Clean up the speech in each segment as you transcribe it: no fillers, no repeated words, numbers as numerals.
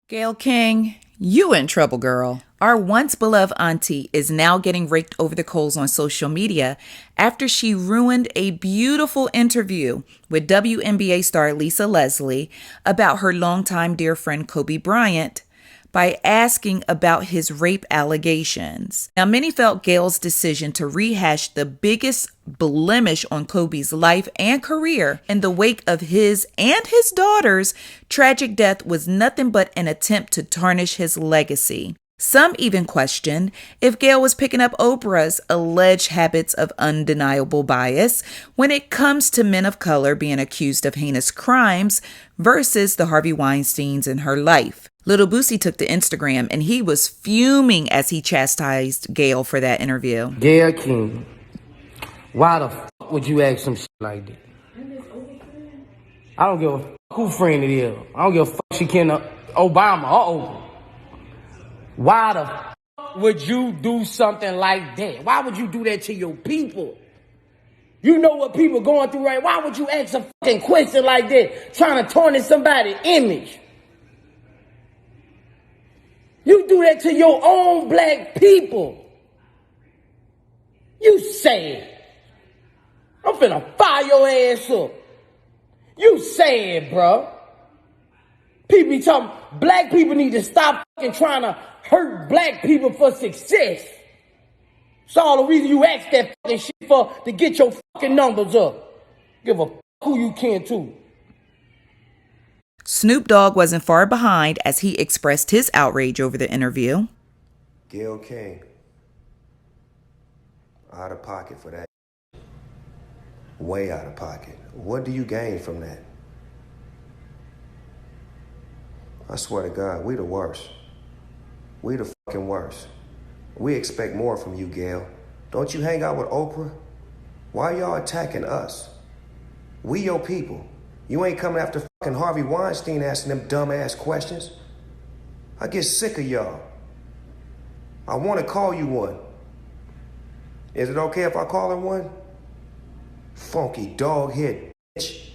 Gayle King, you in trouble, girl. Our once beloved auntie is now getting raked over the coals on social media after she ruined a beautiful interview with WNBA star Lisa Leslie about her longtime dear friend Kobe Bryant by asking about his rape allegations. Now, many felt Gayle's decision to rehash the biggest blemish on Kobe's life and career in the wake of his and his daughter's tragic death was nothing but an attempt to tarnish his legacy. Some even questioned if Gayle was picking up Oprah's alleged habits of undeniable bias when it comes to men of color being accused of heinous crimes versus the Harvey Weinsteins in her life. Little Boosie took to Instagram and he was fuming as he chastised Gayle for that interview. Gayle King, why the f*** would you ask some shit like that? I don't give a f*** who friend it is. I don't give a f*** she can Obama or Oprah. Why the f*** would you do something like that? Why would you do that to your people? You know what people going through, right? Why would you ask a fucking question like that, trying to tarnish somebody's image? You do that to your own black people. You sad. I'm finna fire your ass up. You sad, bro. People be talking, black people need to stop fucking trying to hurt black people for success. It's all the reason you ask that fucking shit for, to get your fucking numbers up. Give a fuck who you can too. Snoop Dogg wasn't far behind as he expressed his outrage over the interview. Gayle King, out of pocket for that. Way out of pocket. What do you gain from that? I swear to God, we the worst. We the fucking worst. We expect more from you, Gayle. Don't you hang out with Oprah? Why y'all attacking us? We your people. You ain't coming after fucking Harvey Weinstein asking them dumb-ass questions. I get sick of y'all. I want to call you one. Is it okay if I call her one? Funky dog-head bitch.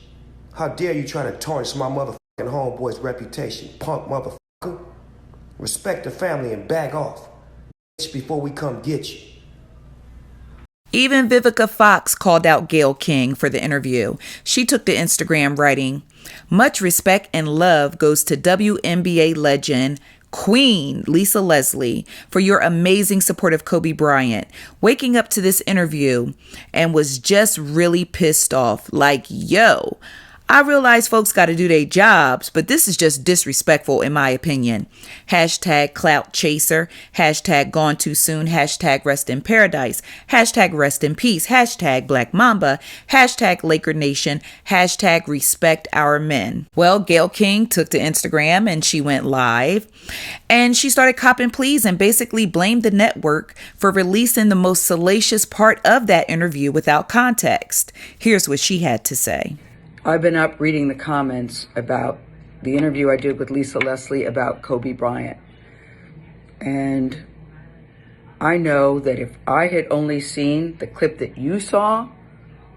How dare you try to tarnish my motherfucking homeboy's reputation, punk motherfucker. Respect the family and back off, bitch, before we come get you. Even Vivica Fox called out Gayle King for the interview. She took to Instagram writing, "Much respect and love goes to WNBA legend Queen Lisa Leslie for your amazing support of Kobe Bryant. Waking up to this interview and was just really pissed off. Like, yo, I realize folks got to do their jobs, but this is just disrespectful in my opinion. Hashtag clout chaser, hashtag gone too soon, hashtag rest in paradise, hashtag rest in peace, hashtag Black Mamba, hashtag Laker Nation, hashtag respect our men." Well, Gayle King took to Instagram and she went live and she started copping pleas and basically blamed the network for releasing the most salacious part of that interview without context. Here's what she had to say. I've been up reading the comments about the interview I did with Lisa Leslie about Kobe Bryant. And I know that if I had only seen the clip that you saw,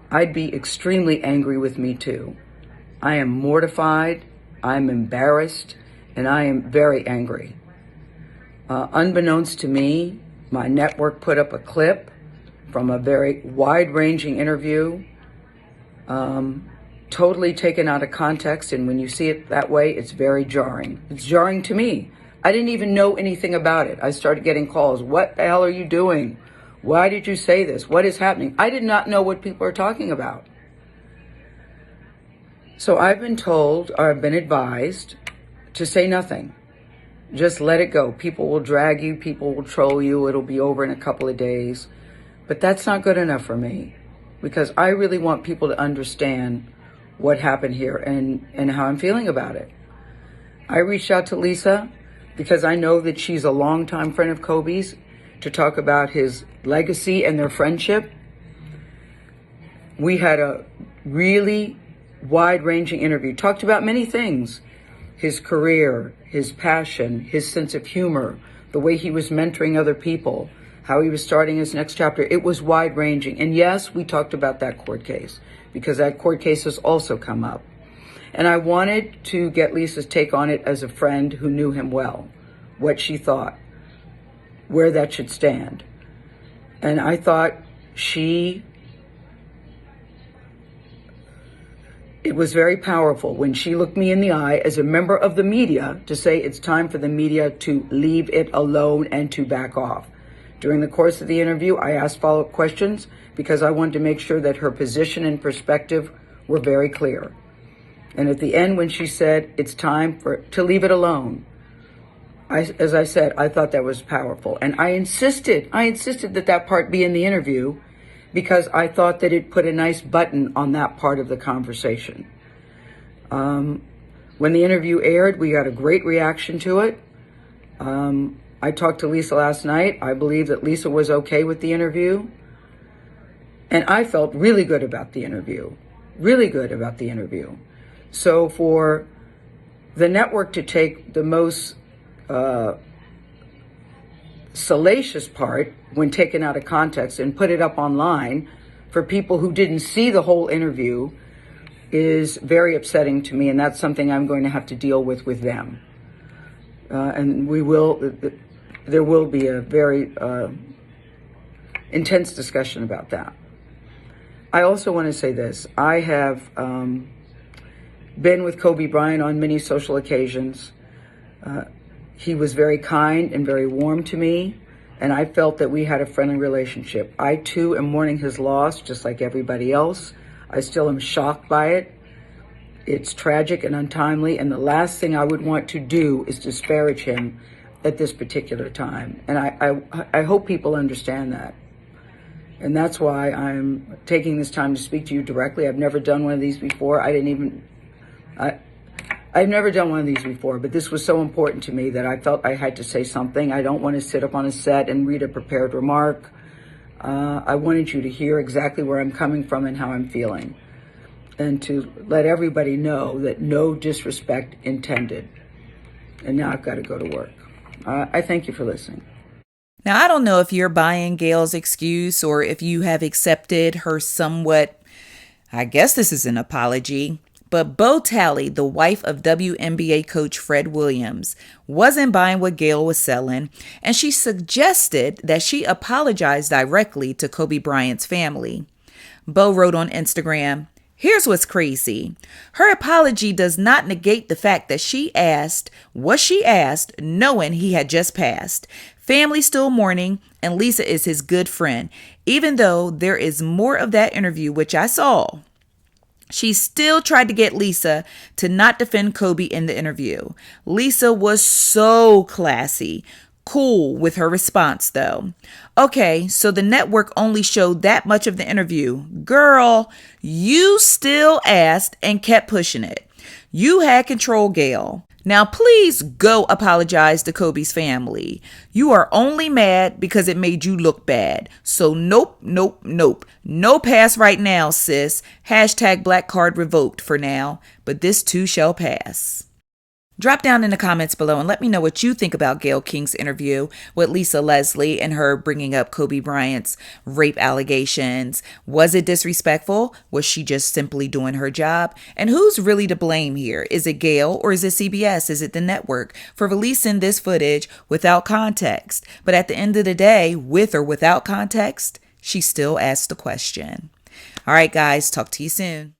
I'd be extremely angry with me too. I am mortified, I'm embarrassed, and I am very angry. Unbeknownst to me, my network put up a clip from a very wide-ranging interview, totally taken out of context, and when you see it that way, it's very jarring. It's jarring to me. I didn't even know anything about it. I started getting calls. What the hell are you doing? Why did you say this? What is happening? I did not know what people are talking about. So I've been told, or I've been advised, to say nothing. Just let it go. People will drag you. People will troll you. It'll be over in a couple of days. But that's not good enough for me, because I really want people to understand what happened here and how I'm feeling about it. I reached out to Lisa because I know that she's a longtime friend of Kobe's to talk about his legacy and their friendship. We had a really wide-ranging interview, talked about many things: his career, his passion, his sense of humor, the way he was mentoring other people, how he was starting his next chapter. It was wide-ranging. And yes, we talked about that court case, because that court case has also come up. And I wanted to get Lisa's take on it as a friend who knew him well, what she thought, where that should stand. And I thought it was very powerful when she looked me in the eye as a member of the media to say it's time for the media to leave it alone and to back off. During the course of the interview, I asked follow-up questions because I wanted to make sure that her position and perspective were very clear. And at the end, when she said it's time to leave it alone, as I said, I thought that was powerful. And I insisted that part be in the interview because I thought that it put a nice button on that part of the conversation. When the interview aired, we got a great reaction to it. I talked to Lisa last night. I believe that Lisa was okay with the interview. And I felt really good about the interview. So for the network to take the most salacious part when taken out of context and put it up online for people who didn't see the whole interview is very upsetting to me, and that's something I'm going to have to deal with them. And there will be a very intense discussion about that. I also want to say this. I have been with Kobe Bryant on many social occasions. He was very kind and very warm to me, and I felt that we had a friendly relationship. I, too, am mourning his loss, just like everybody else. I still am shocked by it. It's tragic and untimely, and the last thing I would want to do is disparage him at this particular time. And I hope people understand that. And that's why I'm taking this time to speak to you directly. I've never done one of these before. I've never done one of these before, but this was so important to me that I felt I had to say something. I don't want to sit up on a set and read a prepared remark. I wanted you to hear exactly where I'm coming from and how I'm feeling, and to let everybody know that no disrespect intended. And now I've got to go to work. I thank you for listening. Now, I don't know if you're buying Gayle's excuse or if you have accepted her somewhat, I guess this is an apology, but Bo Talley, the wife of WNBA coach Fred Williams, wasn't buying what Gayle was selling, and she suggested that she apologize directly to Kobe Bryant's family. Bo wrote on Instagram, "Here's what's crazy. Her apology does not negate the fact that she asked what she asked knowing he had just passed. Family still mourning, and Lisa is his good friend. Even though there is more of that interview, which I saw, she still tried to get Lisa to not defend Kobe in the interview. Lisa was so classy. Cool with her response, though. Okay, so the network only showed that much of the interview. Girl, you still asked and kept pushing it. You had control, Gayle. Now, please go apologize to Kobe's family. You are only mad because it made you look bad. So nope. No pass right now, sis. Hashtag black card revoked for now, but this too shall pass." Drop down in the comments below and let me know what you think about Gayle King's interview with Lisa Leslie and her bringing up Kobe Bryant's rape allegations. Was it disrespectful? Was she just simply doing her job? And who's really to blame here? Is it Gayle or is it CBS? Is it the network for releasing this footage without context? But at the end of the day, with or without context, she still asked the question. All right, guys, talk to you soon.